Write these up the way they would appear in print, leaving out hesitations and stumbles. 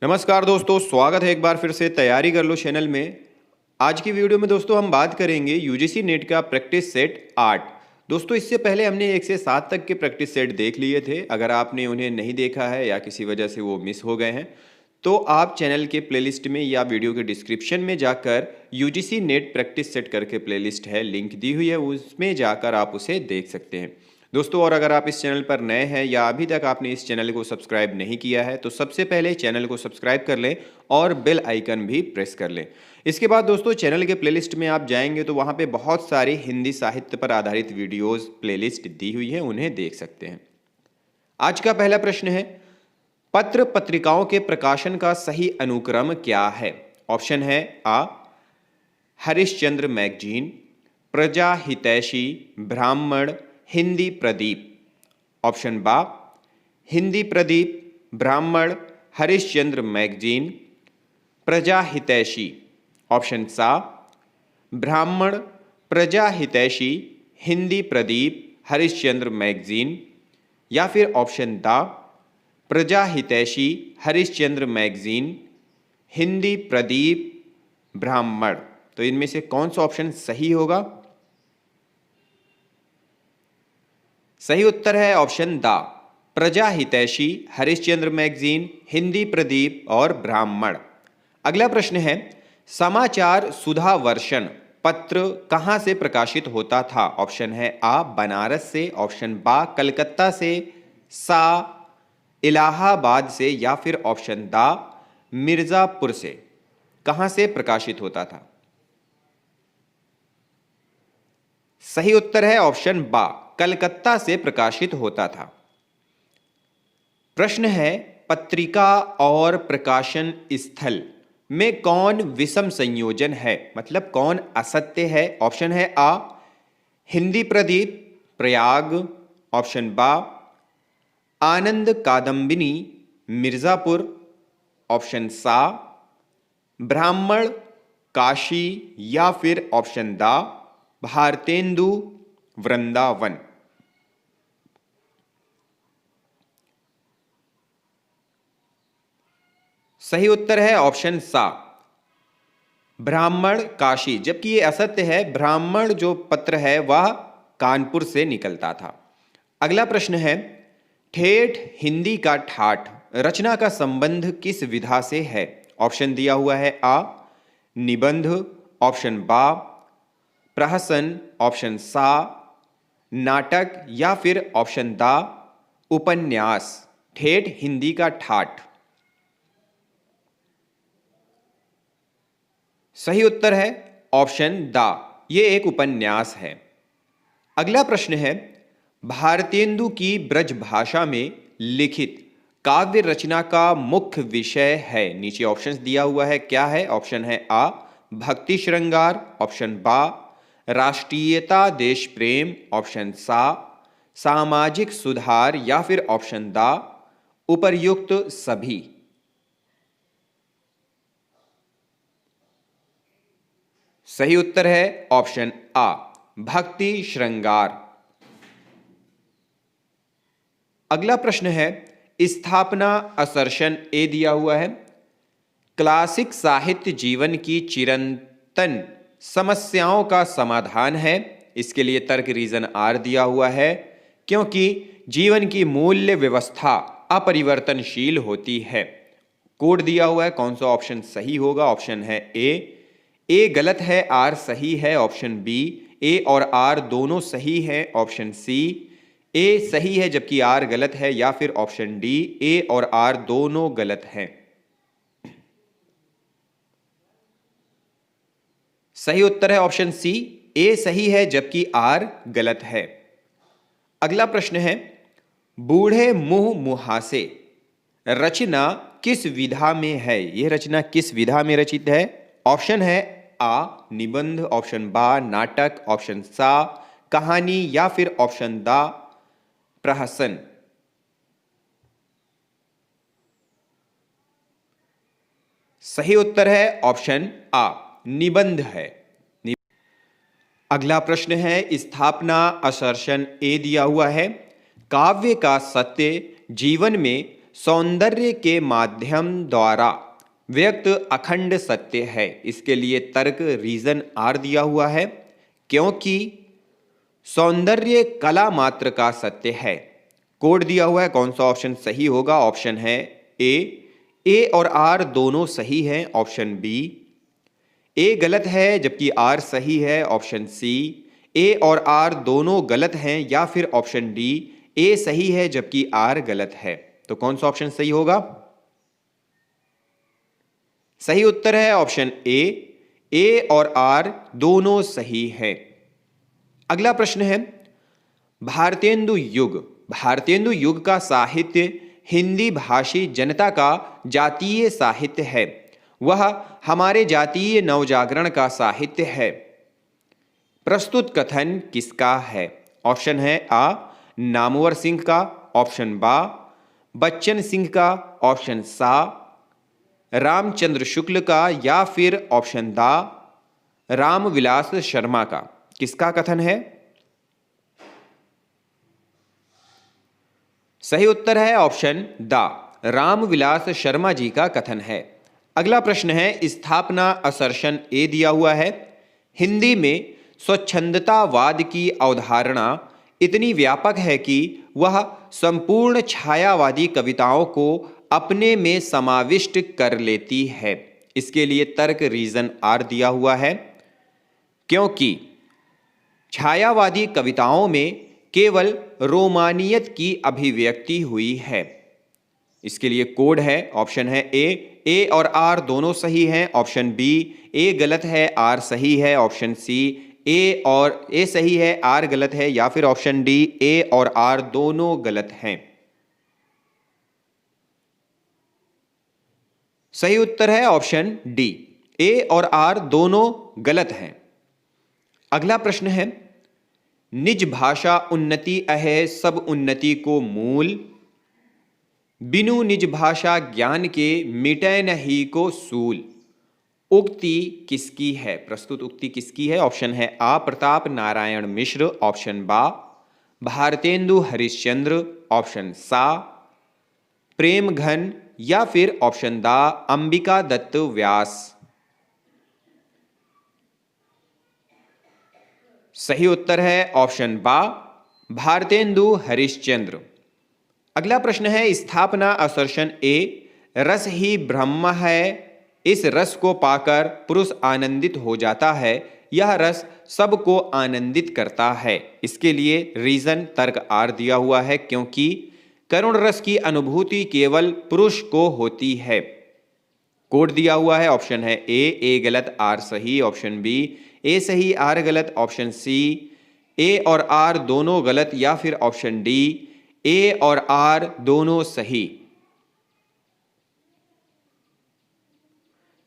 नमस्कार दोस्तों, स्वागत है एक बार फिर से तैयारी कर लो चैनल में। आज की वीडियो में दोस्तों हम बात करेंगे यूजीसी नेट का प्रैक्टिस सेट 8। दोस्तों इससे पहले हमने 1 से 7 तक के प्रैक्टिस सेट देख लिए थे। अगर आपने उन्हें नहीं देखा है या किसी वजह से वो मिस हो गए हैं तो आप चैनल के प्लेलिस्ट में या वीडियो के डिस्क्रिप्शन में जाकर यूजीसी नेट प्रैक्टिस सेट करके प्लेलिस्ट है, लिंक दी हुई है, उसमें जाकर आप उसे देख सकते हैं दोस्तों। और अगर आप इस चैनल पर नए हैं या अभी तक आपने इस चैनल को सब्सक्राइब नहीं किया है तो सबसे पहले चैनल को सब्सक्राइब कर लें और बेल आइकन भी प्रेस कर लें। इसके बाद दोस्तों चैनल के प्लेलिस्ट में आप जाएंगे तो वहाँ पे बहुत सारी हिंदी साहित्य पर आधारित वीडियोस प्लेलिस्ट दी हुई है, उन्हें देख सकते हैं। आज का पहला प्रश्न है, पत्र पत्रिकाओं के प्रकाशन का सही अनुक्रम क्या है? ऑप्शन है आ हरिश्चंद्र मैगजीन, प्रजा हितैषी, ब्राह्मण, हिंदी प्रदीप। ऑप्शन बा हिंदी प्रदीप, ब्राह्मण, हरिश्चंद्र मैगजीन, प्रजा हितैषी। ऑप्शन सा ब्राह्मण, प्रजा हितैषी, हिंदी प्रदीप, हरिश्चंद्र मैगजीन। या फिर ऑप्शन दा प्रजा हितैषी, हरिश्चंद्र मैगजीन, हिंदी प्रदीप, ब्राह्मण। तो इनमें से कौन सा ऑप्शन सही होगा? सही उत्तर है ऑप्शन दा प्रजा हितैषी, हरिश्चंद्र मैगजीन, हिंदी प्रदीप और ब्राह्मण। अगला प्रश्न है, समाचार सुधा वर्षन पत्र कहां से प्रकाशित होता था? ऑप्शन है आ बनारस से, ऑप्शन बा कलकत्ता से, सा इलाहाबाद से, या फिर ऑप्शन दा मिर्जापुर से। कहां से प्रकाशित होता था? सही उत्तर है ऑप्शन बा कलकत्ता से प्रकाशित होता था। प्रश्न है, पत्रिका और प्रकाशन स्थल में कौन विषम संयोजन है, मतलब कौन असत्य है? ऑप्शन है आ हिंदी प्रदीप, प्रयाग, ऑप्शन बा आनंद कादम्बिनी, मिर्जापुर, ऑप्शन सा ब्राह्मण, काशी, या फिर ऑप्शन दा भारतेंदु, वृंदावन। सही उत्तर है ऑप्शन सा ब्राह्मण, काशी, जबकि ये असत्य है। ब्राह्मण जो पत्र है वह कानपुर से निकलता था। अगला प्रश्न है, ठेठ हिंदी का ठाठ रचना का संबंध किस विधा से है? ऑप्शन दिया हुआ है आ निबंध, ऑप्शन बा प्रहसन, ऑप्शन सा नाटक, या फिर ऑप्शन दा उपन्यास। ठेठ हिंदी का ठाठ। सही उत्तर है ऑप्शन दा, ये एक उपन्यास है। अगला प्रश्न है, भारतेंदु की ब्रज भाषा में लिखित काव्य रचना का मुख्य विषय है। नीचे ऑप्शंस दिया हुआ है, क्या है? ऑप्शन है आ भक्ति श्रृंगार, ऑप्शन बा राष्ट्रीयता देश प्रेम, ऑप्शन सा सामाजिक सुधार, या फिर ऑप्शन दा उपर्युक्त सभी। सही उत्तर है ऑप्शन आ भक्ति श्रृंगार। अगला प्रश्न है, स्थापना असर्शन ए दिया हुआ है, क्लासिक साहित्य जीवन की चिरंतन समस्याओं का समाधान है। इसके लिए तर्क रीजन आर दिया हुआ है, क्योंकि जीवन की मूल्य व्यवस्था अपरिवर्तनशील होती है। कोड दिया हुआ है, कौन सा ऑप्शन सही होगा? ऑप्शन है ए गलत है, आर सही है, ऑप्शन बी ए और आर दोनों सही है, ऑप्शन सी ए सही है जबकि आर गलत है, या फिर ऑप्शन डी ए और आर दोनों गलत हैं। सही उत्तर है ऑप्शन सी ए सही है जबकि आर गलत है। अगला प्रश्न है, बूढ़े मुंह मुहासे रचना किस विधा में है? यह रचना किस विधा में रचित है? ऑप्शन है आ निबंध, ऑप्शन बा नाटक, ऑप्शन सा कहानी, या फिर ऑप्शन दा प्रहसन। सही उत्तर है ऑप्शन आ निबंध है। अगला प्रश्न है, स्थापना असर्शन ए दिया हुआ है, काव्य का सत्य जीवन में सौंदर्य के माध्यम द्वारा व्यक्त अखंड सत्य है। इसके लिए तर्क रीजन आर दिया हुआ है, क्योंकि सौंदर्य कला मात्र का सत्य है। कोड दिया हुआ है, कौन सा ऑप्शन सही होगा? ऑप्शन है ए और आर दोनों सही हैं, ऑप्शन बी। ए गलत है जबकि आर सही है, ऑप्शन सी। ए और आर दोनों गलत हैं, या फिर ऑप्शन डी, ए सही है जबकि आर गलत है। तो कौन सा ऑप्शन सही होगा? सही उत्तर है ऑप्शन ए और आर दोनों सही है। अगला प्रश्न है, भारतेंदु युग का साहित्य हिंदी भाषी जनता का जातीय साहित्य है। वह हमारे जातीय नवजागरण का साहित्य है। प्रस्तुत कथन किसका है? ऑप्शन है आ नामवर सिंह का, ऑप्शन बा बच्चन सिंह का, ऑप्शन सा रामचंद्र शुक्ल का, या फिर ऑप्शन दा रामविलास शर्मा का। किसका कथन है? सही उत्तर है ऑप्शन दा रामविलास शर्मा जी का कथन है। अगला प्रश्न है, स्थापना असर्शन ए दिया हुआ है। हिंदी में स्वच्छंदतावाद की अवधारणा इतनी व्यापक है कि वह संपूर्ण छायावादी कविताओं को अपने में समाविष्ट कर लेती है। इसके लिए तर्क रीजन आर दिया हुआ है, क्योंकि छायावादी कविताओं में केवल रोमानियत की अभिव्यक्ति हुई है। इसके लिए कोड है, ऑप्शन है ए और आर दोनों सही हैं, ऑप्शन बी ए गलत है आर सही है, ऑप्शन सी ए सही है आर गलत है, या फिर ऑप्शन डी ए और आर दोनों गलत हैं। सही उत्तर है ऑप्शन डी ए और आर दोनों गलत हैं। अगला प्रश्न है, निज भाषा उन्नति अहे सब उन्नति को मूल, बिनु निज भाषा ज्ञान के मिटै नहीं को सूल। उक्ति किसकी है? प्रस्तुत उक्ति किसकी है? ऑप्शन है आ प्रताप नारायण मिश्र, ऑप्शन बा भारतेंदु हरिश्चंद्र, ऑप्शन सा प्रेम घन, या फिर ऑप्शन दा अंबिका दत्त व्यास। सही उत्तर है ऑप्शन बा भारतेंदु हरिश्चंद्र। अगला प्रश्न है, स्थापना असर्शन ए रस ही ब्रह्म है, इस रस को पाकर पुरुष आनंदित हो जाता है, यह रस सबको आनंदित करता है। इसके लिए रीजन तर्क आर दिया हुआ है, क्योंकि करुण रस की अनुभूति केवल पुरुष को होती है। कोड दिया हुआ है, ऑप्शन है ए गलत आर सही, ऑप्शन बी ए सही आर गलत, ऑप्शन सी ए और आर दोनों गलत, या फिर ऑप्शन डी ए और आर दोनों सही।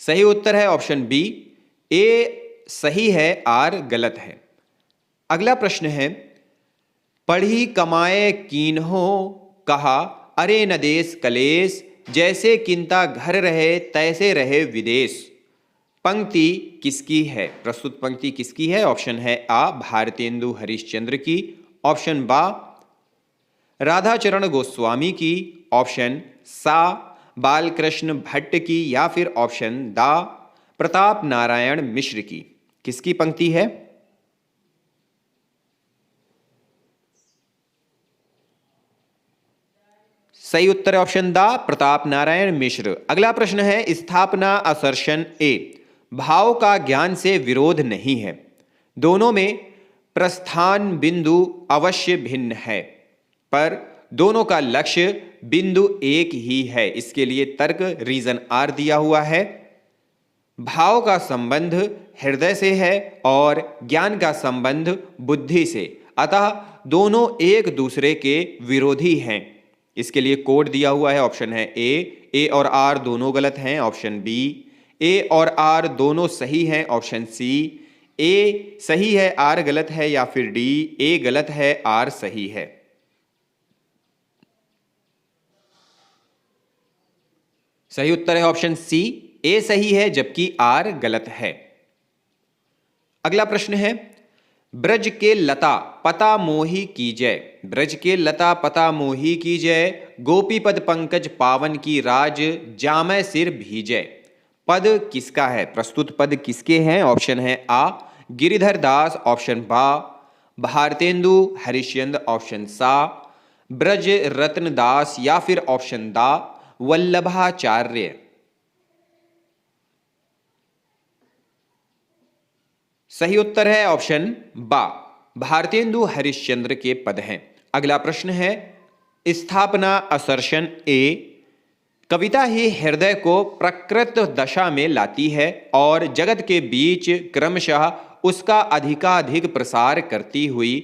सही उत्तर है ऑप्शन बी ए सही है आर गलत है। अगला प्रश्न है, पढ़ी कमाए कीन्हो कहा अरे न देश कलेश, जैसे किंता घर रहे तैसे रहे विदेश। पंक्ति किसकी है? प्रस्तुत पंक्ति किसकी है? ऑप्शन है आ भारतेंदु हरिश्चंद्र की, ऑप्शन बा राधाचरण गोस्वामी की, ऑप्शन सा बालकृष्ण भट्ट की, या फिर ऑप्शन दा प्रताप नारायण मिश्र की। किसकी पंक्ति है? सही उत्तर है ऑप्शन दा प्रताप नारायण मिश्र। अगला प्रश्न है, स्थापना असर्शन ए भाव का ज्ञान से विरोध नहीं है, दोनों में प्रस्थान बिंदु अवश्य भिन्न है, पर दोनों का लक्ष्य बिंदु एक ही है। इसके लिए तर्क रीजन आर दिया हुआ है। भाव का संबंध हृदय से है और ज्ञान का संबंध बुद्धि से, अतः दोनों एक दूसरे के विरोधी हैं। इसके लिए कोड दिया हुआ है, ऑप्शन है ए और आर दोनों गलत हैं, ऑप्शन बी ए और आर दोनों सही हैं, ऑप्शन सी ए सही है आर गलत है, या फिर डी ए गलत है आर सही है। सही उत्तर है ऑप्शन सी ए सही है जबकि आर गलत है। अगला प्रश्न है, ब्रज के लता पता मोही कीजय, ब्रज के लता पता मोही कीजय, गोपी पद पंकज पावन की राज, जामय सिर भीजय। पद किसका है? प्रस्तुत पद किसके हैं? ऑप्शन है आ गिरिधर दास, ऑप्शन बा भारतेंदु हरिश्चंद्र, ऑप्शन सा ब्रज रत्न दास, या फिर ऑप्शन दा वल्लभाचार्य। सही उत्तर है ऑप्शन बा भारतेंदु हरिश्चंद्र के पद हैं। अगला प्रश्न है स्थापना असर्शन ए, कविता ही हृदय को प्रकृत दशा में लाती है और जगत के बीच क्रमशः उसका अधिकाधिक प्रसार करती हुई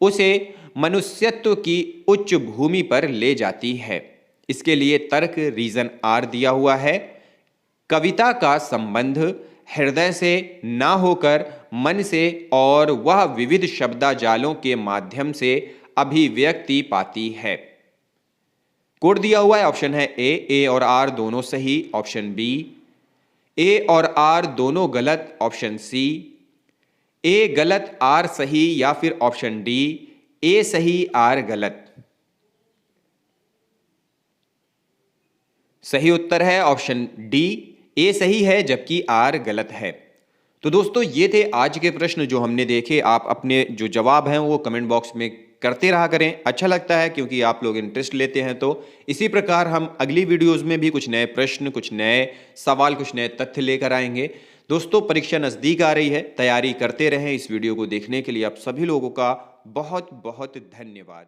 उसे मनुष्यत्व की उच्च भूमि पर ले जाती है। इसके लिए तर्क रीजन आर दिया हुआ है। कविता का संबंध हृदय से ना होकर मन से और वह विविध शब्दाजालों के माध्यम से अभिव्यक्ति पाती है। कोड दिया हुआ है, ऑप्शन है ए और आर दोनों सही, ऑप्शन बी ए और आर दोनों गलत, ऑप्शन सी ए गलत आर सही, या फिर ऑप्शन डी ए सही आर गलत। सही उत्तर है ऑप्शन डी ए सही है जबकि आर गलत है। तो दोस्तों ये थे आज के प्रश्न जो हमने देखे। आप अपने जो जवाब हैं वो कमेंट बॉक्स में करते रहा करें, अच्छा लगता है क्योंकि आप लोग इंटरेस्ट लेते हैं। तो इसी प्रकार हम अगली वीडियोस में भी कुछ नए प्रश्न, कुछ नए सवाल, कुछ नए तथ्य लेकर आएंगे। दोस्तों परीक्षा नज़दीक आ रही है, तैयारी करते रहें। इस वीडियो को देखने के लिए आप सभी लोगों का बहुत बहुत धन्यवाद।